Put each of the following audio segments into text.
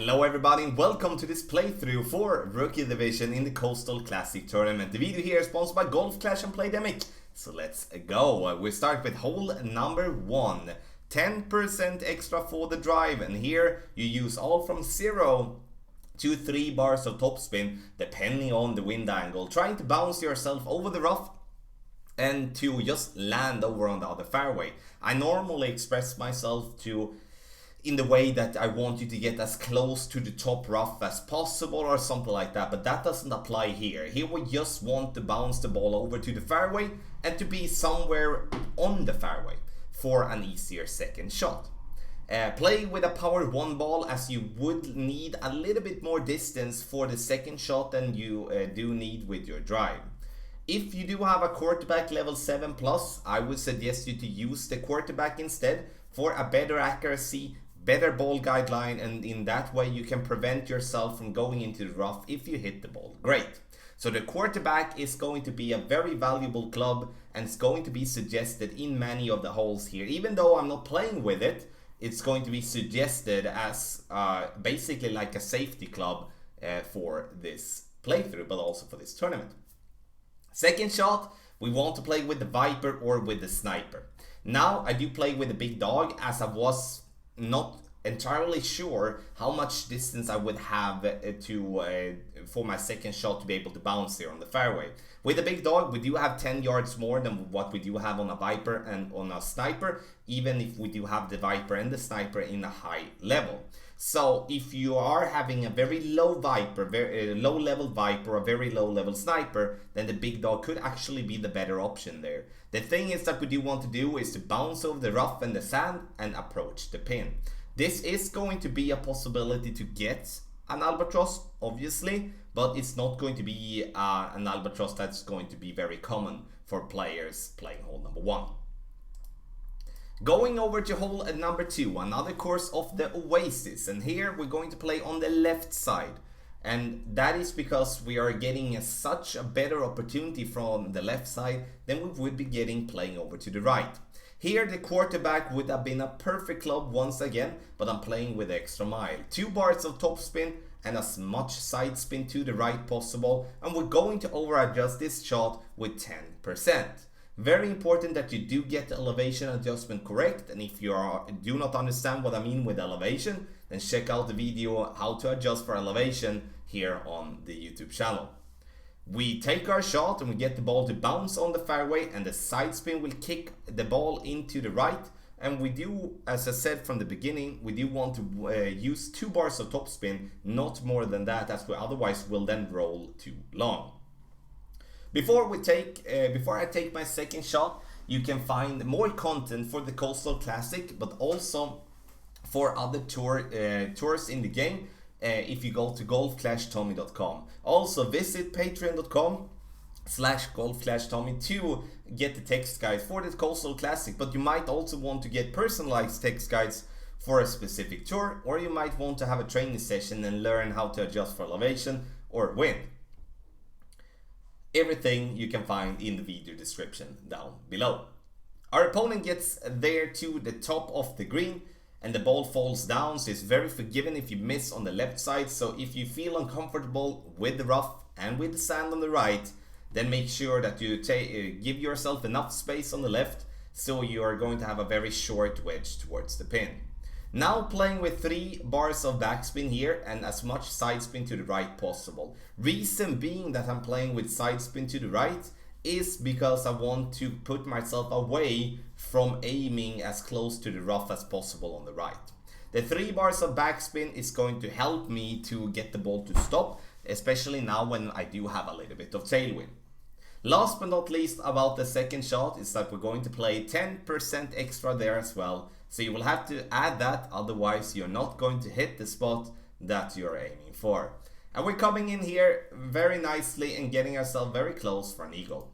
Hello everybody and welcome to this playthrough for Rookie Division in the Coastal Classic Tournament. The video here is sponsored by Golf Clash and Playdemic. So let's go. We start with hole number 1. 10% extra for the drive, and here you use all from 0 to 3 bars of topspin depending on the wind angle, trying to bounce yourself over the rough and to just land over on the other fairway. I normally express myself in the way that I want you to get as close to the top rough as possible or something like that, but that doesn't apply here. Here we just want to bounce the ball over to the fairway and to be somewhere on the fairway for an easier second shot. Play with a power 1 ball, as you would need a little bit more distance for the second shot than you do need with your drive. If you do have a quarterback level 7+, I would suggest you to use the quarterback instead for a better accuracy, better ball guideline, and in that way you can prevent yourself from going into the rough if you hit the ball great. So the quarterback is going to be a very valuable club, and it's going to be suggested in many of the holes here. Even though I'm not playing with it, it's going to be suggested as basically like a safety club for this playthrough, but also for this tournament. Second shot, we want to play with the Viper or with the Sniper. Now I do play with the big dog, as I was not entirely sure how much distance I would have for my second shot to be able to bounce here on the fairway. With the big dog, we do have 10 yards more than what we do have on a Viper and on a Sniper, even if we do have the Viper and the Sniper in a high level. So if you are having a very low Viper, very low level Viper, or a very low level Sniper, then the big dog could actually be the better option there. The thing is that we do want to do is to bounce over the rough and the sand and approach the pin. This is going to be a possibility to get an albatross, obviously, but it's not going to be an albatross that's going to be very common for players playing hole number 1. Going over to hole number 2, another course of the Oasis, and here we're going to play on the left side. And that is because we are getting such a better opportunity from the left side than we would be getting playing over to the right. Here the quarterback would have been a perfect club once again, but I'm playing with extra mile. 2 bars of topspin and as much side spin to the right possible, and we're going to over adjust this shot with 10%. Very important that you do get the elevation adjustment correct, and if you do not understand what I mean with elevation, then check out the video how to adjust for elevation here on the YouTube channel. We take our shot and we get the ball to bounce on the fairway, and the side spin will kick the ball into the right, and we do, as I said from the beginning, we do want to use 2 bars of topspin, not more than that, as we otherwise will then roll too long. Before I take my second shot, you can find more content for the Coastal Classic, but also for other tours in the game if you go to golfclashtommy.com. Also visit patreon.com/golfclashtommy to get the text guides for the Coastal Classic, but you might also want to get personalized text guides for a specific tour, or you might want to have a training session and learn how to adjust for elevation or wind. Everything you can find in the video description down below. Our opponent gets there to the top of the green and the ball falls down, so it's very forgiving if you miss on the left side. So if you feel uncomfortable with the rough and with the sand on the right, then make sure that you give yourself enough space on the left, so you are going to have a very short wedge towards the pin. Now playing with 3 bars of backspin here and as much side spin to the right possible. Reason being that I'm playing with side spin to the right is because I want to put myself away from aiming as close to the rough as possible on the right. The 3 bars of backspin is going to help me to get the ball to stop, especially now when I do have a little bit of tailwind. Last but not least about the second shot is that we're going to play 10% extra there as well. So you will have to add that, otherwise you're not going to hit the spot that you're aiming for. And we're coming in here very nicely and getting ourselves very close for an eagle.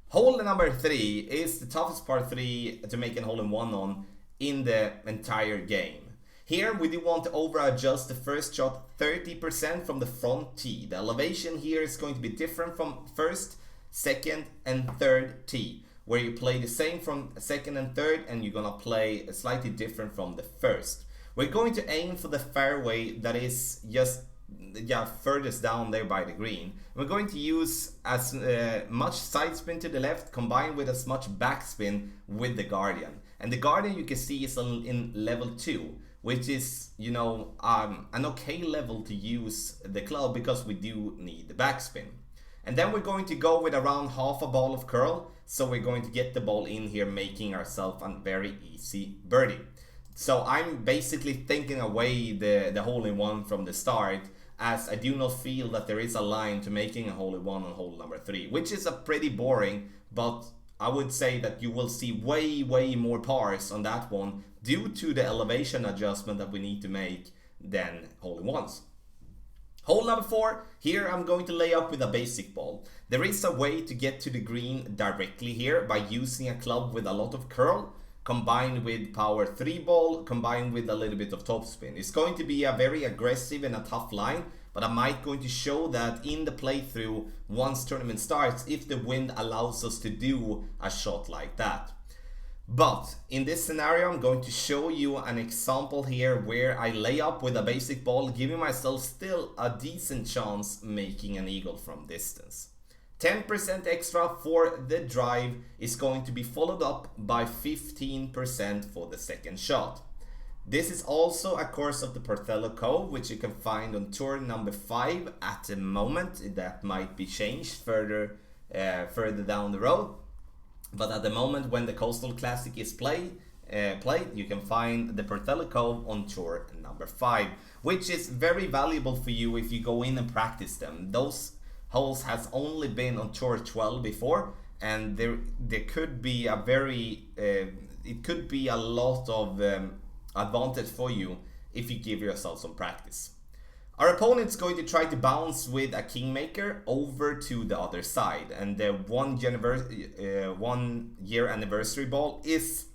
Hole number 3 is the toughest par 3 to make an hole-in-one on in the entire game. Here we do want to over adjust the first shot 30% from the front tee. The elevation here is going to be different from first, second and third tee, where you play the same from second and third, and you're gonna play slightly different from the first. We're going to aim for the fairway that is just furthest down there by the green. We're going to use as much side spin to the left combined with as much backspin with the Guardian. And the Guardian you can see is in level 2, which is, you know, an okay level to use the club because we do need the backspin. And then we're going to go with around half a ball of curl, so we're going to get the ball in here, making ourselves a very easy birdie. So I'm basically thinking away the hole-in-one from the start, as I do not feel that there is a line to making a hole-in-one on hole number 3, which is a pretty boring, but I would say that you will see way more pars on that one due to the elevation adjustment that we need to make than hole-in-ones. Hole number 4, here I'm going to lay up with a basic ball. There is a way to get to the green directly here by using a club with a lot of curl, combined with power 3 ball, combined with a little bit of topspin. It's going to be a very aggressive and a tough line, but I might going to show that in the playthrough once tournament starts, if the wind allows us to do a shot like that. But in this scenario, I'm going to show you an example here where I lay up with a basic ball, giving myself still a decent chance making an eagle from distance. 10% extra for the drive is going to be followed up by 15% for the second shot. This is also a course of the Porthello Cove, which you can find on tour number 5 at the moment. That might be changed further down the road. But at the moment when the Coastal Classic is played, you can find the Porthello Cove on tour number 5, which is very valuable for you if you go in and practice them. Those holes has only been on tour 12 before, and there could be a very it could be a lot of advantage for you if you give yourself some practice. Our opponent's going to try to bounce with a Kingmaker over to the other side, and the 1 year anniversary ball is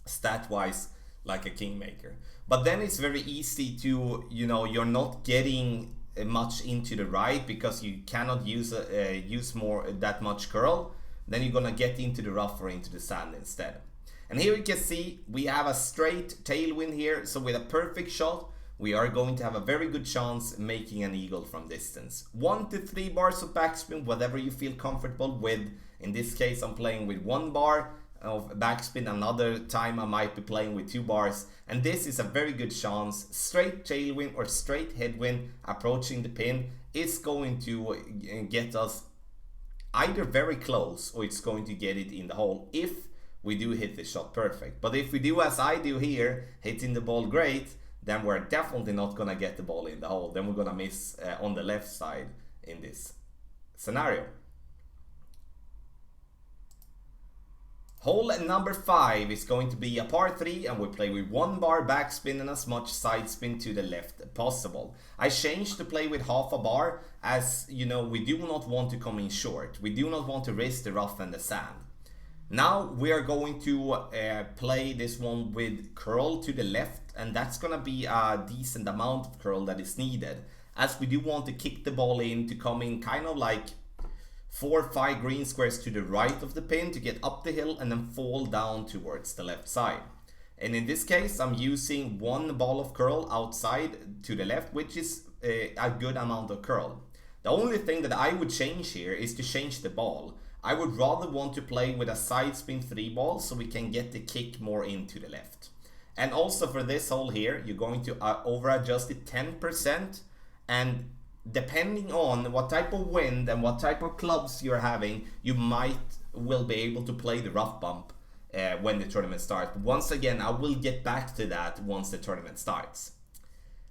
stat-wise like a Kingmaker. But then it's very easy to, you know, you're not getting much into the right because you cannot use that much curl. Then you're gonna get into the rough or into the sand instead. And here you can see we have a straight tailwind here, so with a perfect shot we are going to have a very good chance making an eagle from distance. 1 to 3 bars of backspin, whatever you feel comfortable with. In this case I'm playing with 1 bar of backspin, another time I might be playing with 2 bars, and this is a very good chance. Straight tailwind or straight headwind approaching the pin is going to get us either very close or it's going to get it in the hole if we do hit the shot perfect. But if we do as I do here, hitting the ball great, then we're definitely not gonna get the ball in the hole. Then we're gonna miss on the left side in this scenario. Hole number 5 is going to be a par 3, and we play with 1 bar backspin and as much side spin to the left possible. I changed to play with half a bar, as you know, we do not want to come in short. We do not want to risk the rough and the sand. Now we are going to play this one with curl to the left, and that's gonna be a decent amount of curl that is needed, as we do want to kick the ball in to come in kind of like 4 or 5 green squares to the right of the pin to get up the hill and then fall down towards the left side. And in this case I'm using 1 ball of curl outside to the left, which is a good amount of curl. The only thing that I would change here is to change the ball. I would rather want to play with a side spin 3 ball so we can get the kick more into the left. And also for this hole here, you're going to over adjust it 10%, and depending on what type of wind and what type of clubs you're having, you will be able to play the rough bump when the tournament starts. But once again, I will get back to that once the tournament starts.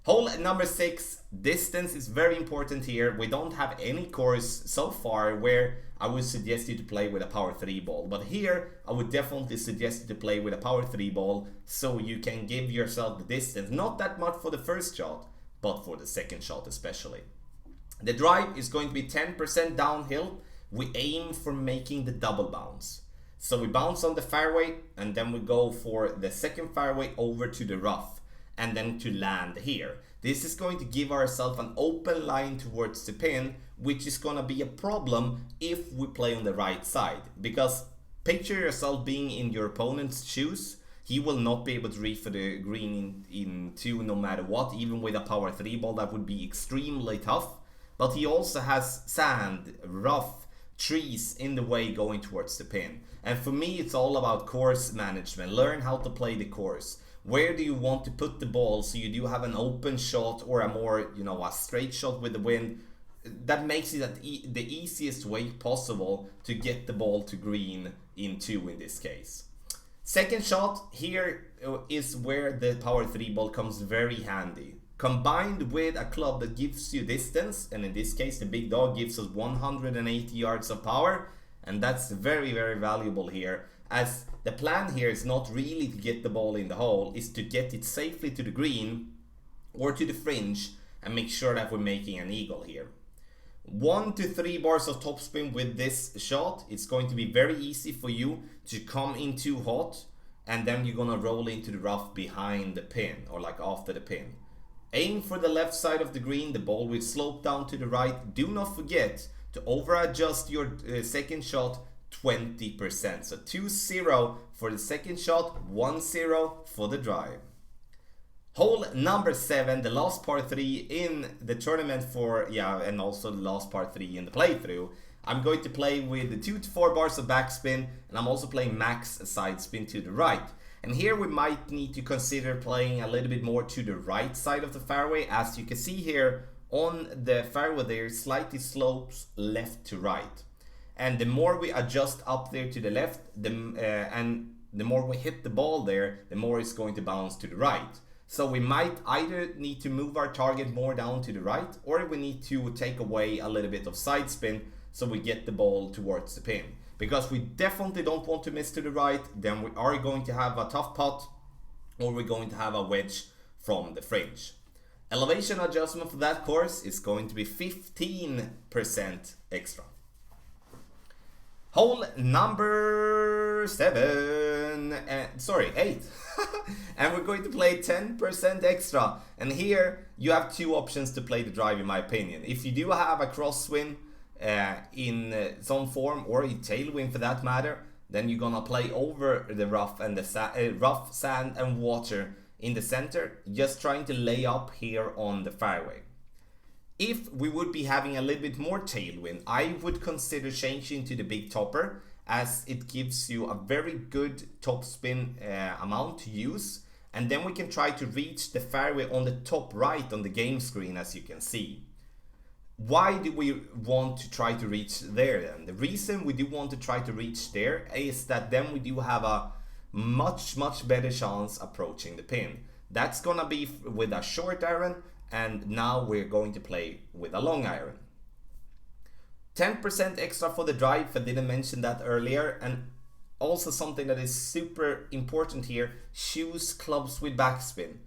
Hole number 6, distance is very important here. We don't have any course so far where I would suggest you to play with a power 3 ball, but here I would definitely suggest you to play with a power 3 ball so you can give yourself the distance, not that much for the first shot, but for the second shot especially. The drive is going to be 10% downhill. We aim for making the double bounce. So we bounce on the fairway and then we go for the second fairway over to the rough and then to land here. This is going to give ourselves an open line towards the pin, which is going to be a problem if we play on the right side. Because picture yourself being in your opponent's shoes. he will not be able to reach for the green in 2 no matter what. Even with a power 3 ball, that would be extremely tough. But he also has sand, rough, trees in the way going towards the pin. And for me, it's all about course management. Learn how to play the course. Where do you want to put the ball so you do have an open shot or a more, a straight shot with the wind? That makes it the easiest way possible to get the ball to green in 2 in this case. Second shot here is where the power 3 ball comes very handy. Combined with a club that gives you distance, and in this case the big dog gives us 180 yards of power, and that's very, very valuable here, as the plan here is not really to get the ball in the hole, is to get it safely to the green or to the fringe and make sure that we're making an eagle here. 1 to 3 bars of topspin with this shot. It's going to be very easy for you to come in too hot, and then you're gonna roll into the rough behind the pin, or like after the pin. Aim for the left side of the green, the ball will slope down to the right. Do not forget to over adjust your second shot 20%. So 2-0 for the second shot, 1-0 for the drive. Hole number 7, the last par 3 in the tournament and also the last par 3 in the playthrough. I'm going to play with the 2 to 4 bars of backspin, and I'm also playing max side spin to the right. And here we might need to consider playing a little bit more to the right side of the fairway. As you can see here on the fairway, there slightly slopes left to right. And the more we adjust up there to the left, and the more we hit the ball there, the more it's going to bounce to the right. So we might either need to move our target more down to the right, or we need to take away a little bit of side spin so we get the ball towards the pin. Because we definitely don't want to miss to the right, then we are going to have a tough putt, or we're going to have a wedge from the fringe. Elevation adjustment for that course is going to be 15% extra. Hole number 8. And we're going to play 10% extra. And here you have 2 options to play the drive, in my opinion. If you do have a crosswind in some form, or a tailwind for that matter, then you're gonna play over the rough and the rough sand and water in the center, just trying to lay up here on the fairway. If we would be having a little bit more tailwind, I would consider changing to the big topper, as it gives you a very good topspin amount to use, and then we can try to reach the fairway on the top right on the game screen, as you can see. Why do we want to try to reach there then? The reason we do want to try to reach there is that then we do have a much better chance approaching the pin. That's gonna be with a short iron, and now we're going to play with a long iron. 10% extra for the drive, if I didn't mention that earlier. And also something that is super important here, choose clubs with backspin.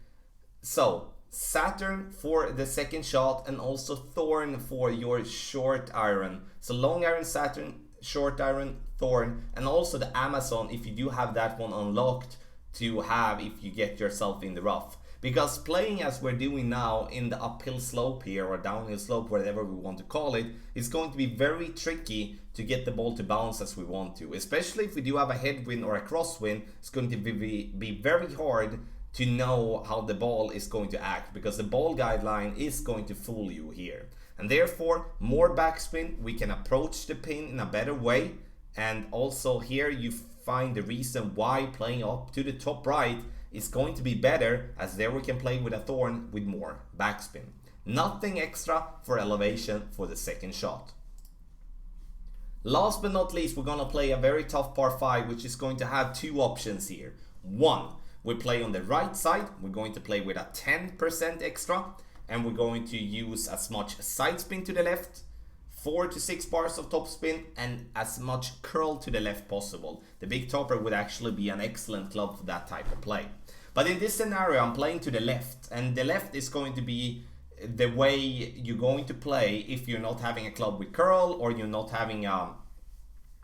So Saturn for the second shot, and also Thorn for your short iron. So long iron Saturn, short iron Thorn, and also the Amazon if you do have that one unlocked to have if you get yourself in the rough. Because playing as we're doing now in the uphill slope here, or downhill slope, whatever we want to call it, is going to be very tricky to get the ball to bounce as we want to. Especially if we do have a headwind or a crosswind, it's going to be very hard to know how the ball is going to act, because the ball guideline is going to fool you here. And therefore, more backspin, we can approach the pin in a better way. And also here you find the reason why playing up to the top right is going to be better, as there we can play with a Thorn with more backspin. Nothing extra for elevation for the second shot. Last but not least, we're gonna play a very tough par 5, which is going to have 2 options here. 1, we play on the right side, we're going to play with a 10% extra, and we're going to use as much side spin to the left, 4 to 6 bars of topspin, and as much curl to the left possible. The big topper would actually be an excellent club for that type of play. But in this scenario, I'm playing to the left, and the left is going to be the way you're going to play if you're not having a club with curl, or you're not having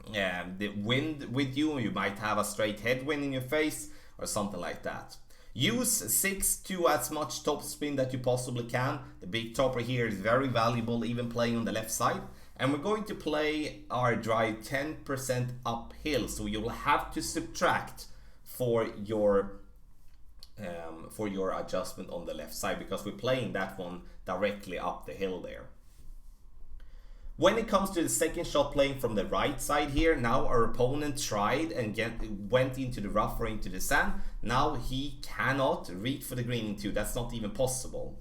the wind with you. You might have a straight headwind in your face or something like that. Use 6 to as much topspin that you possibly can. The big topper here is very valuable, even playing on the left side. And we're going to play our drive 10% uphill, so you'll have to subtract for your adjustment on the left side, because we're playing that one directly up the hill there. When it comes to the second shot playing from the right side here, now our opponent tried and went into the rough or into the sand. Now he cannot reach for the green in 2. That's not even possible.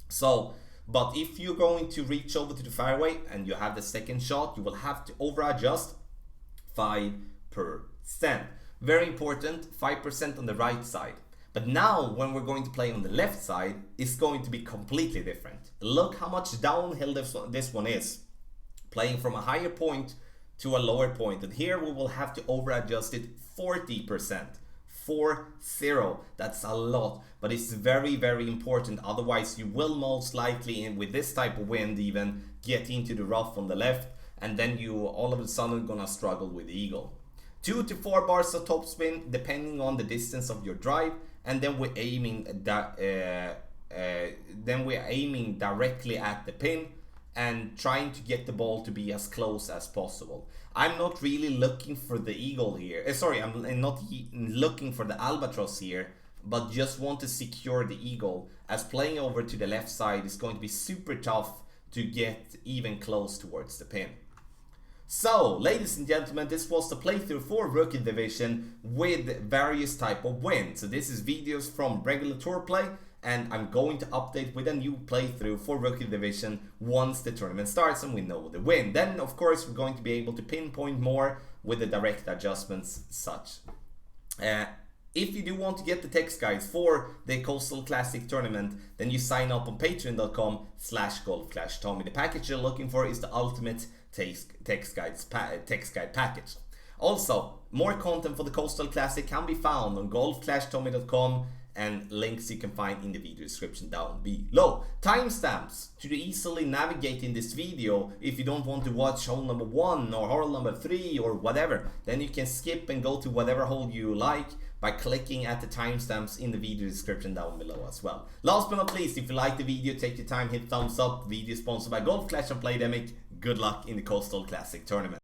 So, but if you're going to reach over to the fairway and you have the second shot, you will have to over adjust 5%. Very important, 5% on the right side. But now when we're going to play on the left side, it's going to be completely different. Look how much downhill this one is. Playing from a higher point to a lower point, and here we will have to over adjust it 40%. 40. That's a lot, but it's very, very important. Otherwise you will most likely, with this type of wind, even get into the rough on the left, and then you all of a sudden gonna struggle with the eagle. 2 to 4 bars of topspin depending on the distance of your drive, and then we're aiming directly at the pin and trying to get the ball to be as close as possible. I'm not really looking for the eagle here. I'm not looking for the albatross here, but just want to secure the eagle, as playing over to the left side is going to be super tough to get even close towards the pin. So, ladies and gentlemen, this was the playthrough for Rookie Division with various type of wind. So this is videos from regular tour play, and I'm going to update with a new playthrough for Rookie Division once the tournament starts and we know the win. Then, of course, we're going to be able to pinpoint more with the direct adjustments such. If you do want to get the text guides for the Coastal Classic Tournament, then you sign up on patreon.com/golfclashtommy. The package you're looking for is the ultimate text guide package. Also, more content for the Coastal Classic can be found on golfclashtommy.com, and links you can find in the video description down below. Timestamps to easily navigate in this video. If you don't want to watch hole number 1 or hole number 3 or whatever, then you can skip and go to whatever hole you like by clicking at the timestamps in the video description down below as well. Last but not least, if you like the video, take your time, hit thumbs up. Video sponsored by Golf Clash and Playdemic. Good luck in the Coastal Classic Tournament.